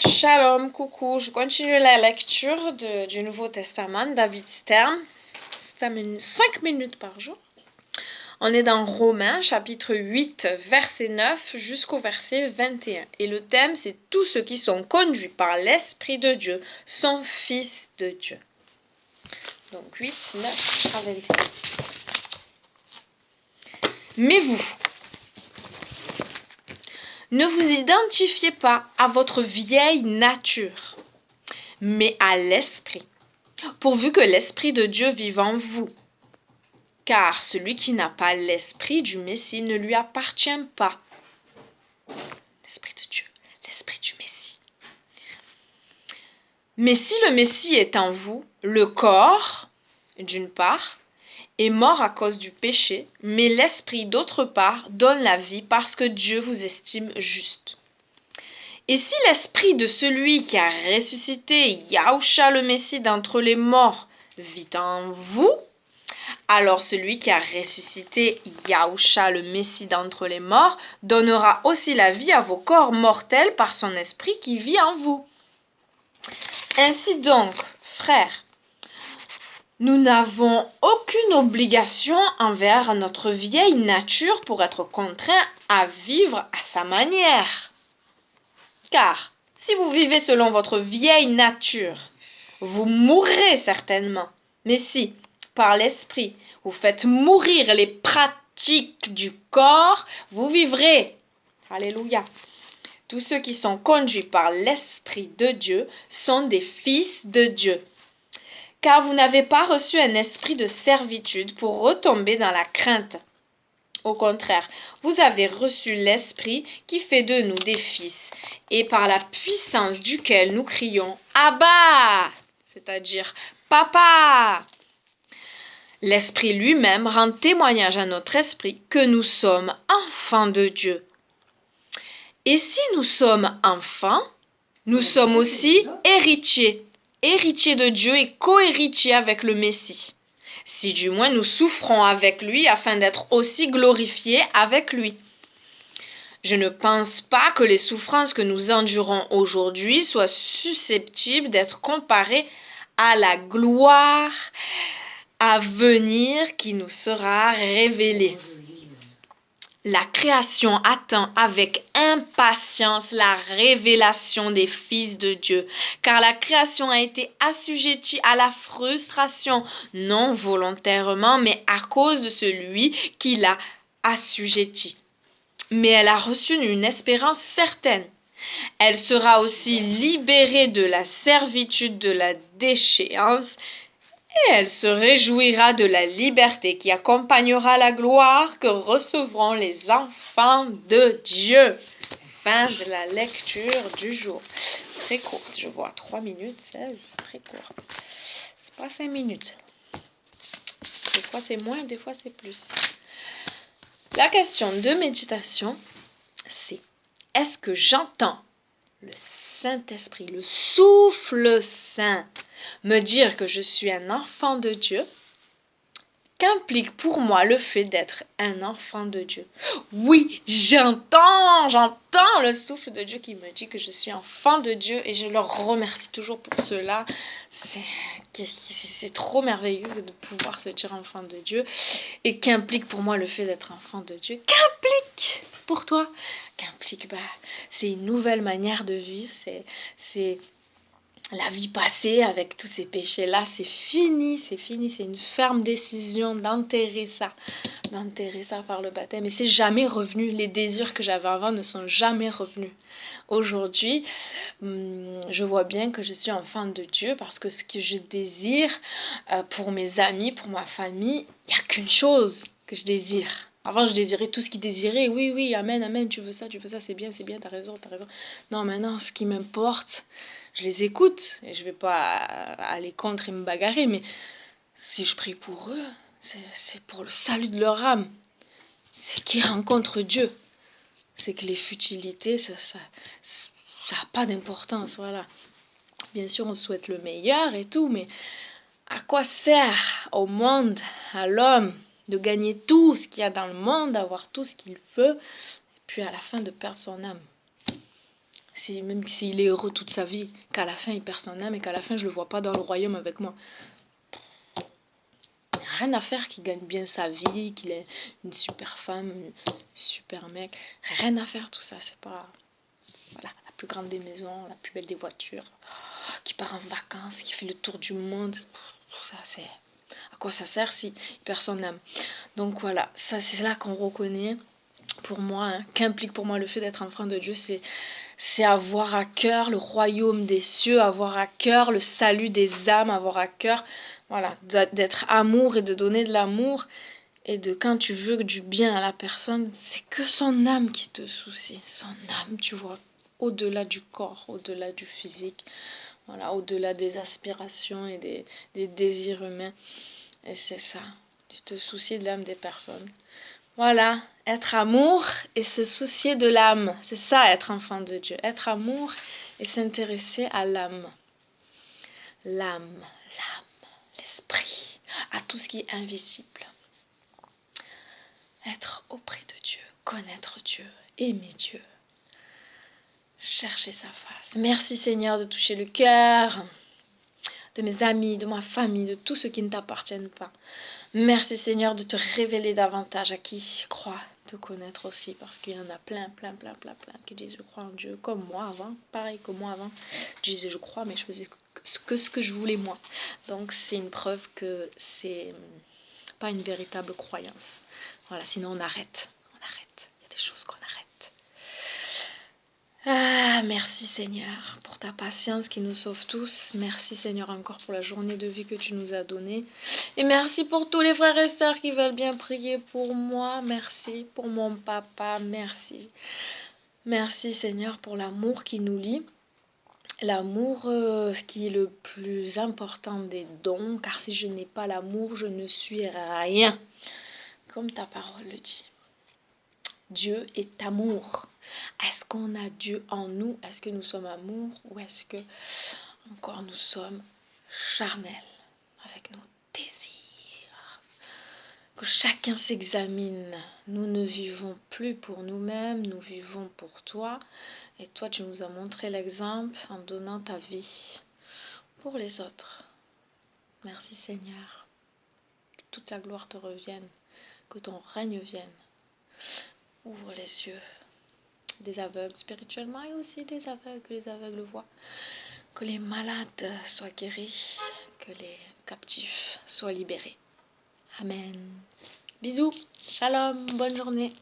Shalom, coucou, je continue la lecture du Nouveau Testament, David Stern, 5 minutes par jour. On est dans Romains, chapitre 8, verset 9 jusqu'au verset 21. Et le thème, c'est « Tous ceux qui sont conduits par l'Esprit de Dieu sont fils de Dieu ». Donc 8, 9 à 21. Mais vous, ne vous identifiez pas à votre vieille nature, mais à l'Esprit, pourvu que l'Esprit de Dieu vive en vous. Car celui qui n'a pas l'Esprit du Messie ne lui appartient pas. L'Esprit de Dieu, l'Esprit du Messie. Mais si le Messie est en vous, le corps, d'une part, est mort à cause du péché, mais l'Esprit, d'autre part, donne la vie parce que Dieu vous estime juste. Et si l'Esprit de celui qui a ressuscité Yahushua le Messie d'entre les morts vit en vous, alors celui qui a ressuscité Yahushua le Messie d'entre les morts donnera aussi la vie à vos corps mortels par son Esprit qui vit en vous. Ainsi donc, frères, nous n'avons aucune obligation envers notre vieille nature pour être contraints à vivre à sa manière. Car si vous vivez selon votre vieille nature, vous mourrez certainement. Mais si, par l'Esprit, vous faites mourir les pratiques du corps, vous vivrez. Alléluia. Tous ceux qui sont conduits par l'Esprit de Dieu sont des fils de Dieu. Car vous n'avez pas reçu un esprit de servitude pour retomber dans la crainte. Au contraire, vous avez reçu l'Esprit qui fait de nous des fils, et par la puissance duquel nous crions « Abba !» c'est-à-dire « Papa !» L'Esprit lui-même rend témoignage à notre esprit que nous sommes enfants de Dieu. Et si nous sommes enfants, nous sommes aussi héritiers, héritiers de Dieu et co-héritiers avec le Messie. Si du moins nous souffrons avec lui afin d'être aussi glorifiés avec lui. Je ne pense pas que les souffrances que nous endurons aujourd'hui soient susceptibles d'être comparées à la gloire à venir qui nous sera révélée. La création attend avec impatience la révélation des fils de Dieu, car la création a été assujettie à la frustration, non volontairement, mais à cause de celui qui l'a assujettie. Mais elle a reçu une espérance certaine. Elle sera aussi libérée de la servitude de la déchéance, et elle se réjouira de la liberté qui accompagnera la gloire que recevront les enfants de Dieu. Fin de la lecture du jour. Très courte, je vois. 3 minutes 16, très courte. C'est pas 5 minutes. Des fois c'est moins, des fois c'est plus. La question de méditation, c'est est-ce que j'entends le Saint-Esprit, le souffle saint, me dire que je suis un enfant de Dieu? Qu'implique pour moi le fait d'être un enfant de Dieu? Oui, j'entends le souffle de Dieu qui me dit que je suis enfant de Dieu et je le remercie toujours pour cela. C'est trop merveilleux de pouvoir se dire enfant de Dieu. Et qu'implique pour moi le fait d'être enfant de Dieu? Qu'implique pour toi? Qu'implique, c'est une nouvelle manière de vivre, c'est la vie passée avec tous ces péchés-là, c'est fini, c'est une ferme décision d'enterrer ça par le baptême. Et c'est jamais revenu, les désirs que j'avais avant ne sont jamais revenus. Aujourd'hui, je vois bien que je suis enfant de Dieu parce que ce que je désire pour mes amis, pour ma famille, il n'y a qu'une chose que je désire. Avant, je désirais tout ce qu'ils désiraient. Oui, amen, amen, tu veux ça, c'est bien, t'as raison. Non, maintenant, ce qui m'importe, je les écoute. Et je vais pas aller contre et me bagarrer, mais si je prie pour eux, c'est pour le salut de leur âme. C'est qu'ils rencontrent Dieu. C'est que les futilités, ça n'a pas d'importance, voilà. Bien sûr, on souhaite le meilleur et tout, mais à quoi sert au monde, à l'homme, de gagner tout ce qu'il y a dans le monde, d'avoir tout ce qu'il veut, et puis à la fin de perdre son âme? même s'il est heureux toute sa vie, qu'à la fin il perd son âme et qu'à la fin je le vois pas dans le royaume avec moi. Rien à faire qu'il gagne bien sa vie, qu'il ait une super femme, un super mec. Rien à faire tout ça, c'est pas... Voilà, la plus grande des maisons, la plus belle des voitures, qui part en vacances, qui fait le tour du monde. Tout ça, c'est... À quoi ça sert si il perd son âme? Donc voilà, ça c'est là qu'on reconnaît, pour moi, hein, qu'implique pour moi le fait d'être enfant de Dieu, c'est avoir à cœur le royaume des cieux, avoir à cœur le salut des âmes, avoir à cœur, voilà, d'être amour et de donner de l'amour. Et de quand tu veux du bien à la personne, c'est que son âme qui te soucie. Son âme, tu vois, au-delà du corps, au-delà du physique, voilà, au-delà des aspirations et des désirs humains. Et c'est ça, tu te soucies de l'âme des personnes. Voilà, être amour et se soucier de l'âme. C'est ça, être enfant de Dieu. Être amour et s'intéresser à l'âme. L'âme, l'esprit, à tout ce qui est invisible. Être auprès de Dieu, connaître Dieu, aimer Dieu, chercher sa face. Merci Seigneur de toucher le cœur de mes amis, de ma famille, de tous ceux qui ne t'appartiennent pas. Merci Seigneur de te révéler davantage à qui croit te connaître aussi, parce qu'il y en a plein qui disent je crois en Dieu, comme moi avant, pareil que moi avant. Je disais je crois, mais je faisais que ce que je voulais moi. Donc c'est une preuve que c'est pas une véritable croyance. Voilà, sinon on arrête. Il y a des choses qu'on arrête. Ah, merci Seigneur pour ta patience qui nous sauve tous. Merci Seigneur encore pour la journée de vie que tu nous as donnée. Et merci pour tous les frères et sœurs qui veulent bien prier pour moi. Merci pour mon papa. Merci. Merci Seigneur pour l'amour qui nous lie. L'amour qui est le plus important des dons, car si je n'ai pas l'amour, je ne suis rien. Comme ta parole le dit. Dieu est amour. Est-ce qu'on a Dieu en nous? Est-ce que nous sommes amour? Ou est-ce que encore nous sommes charnels avec nos désirs? Que chacun s'examine. Nous ne vivons plus pour nous-mêmes, nous vivons pour toi. Et toi, tu nous as montré l'exemple en donnant ta vie pour les autres. Merci Seigneur. Que toute la gloire te revienne. Que ton règne vienne. Ouvre les yeux des aveugles spirituellement et aussi des aveugles, que les aveugles voient. Que les malades soient guéris, que les captifs soient libérés. Amen. Bisous, shalom, bonne journée.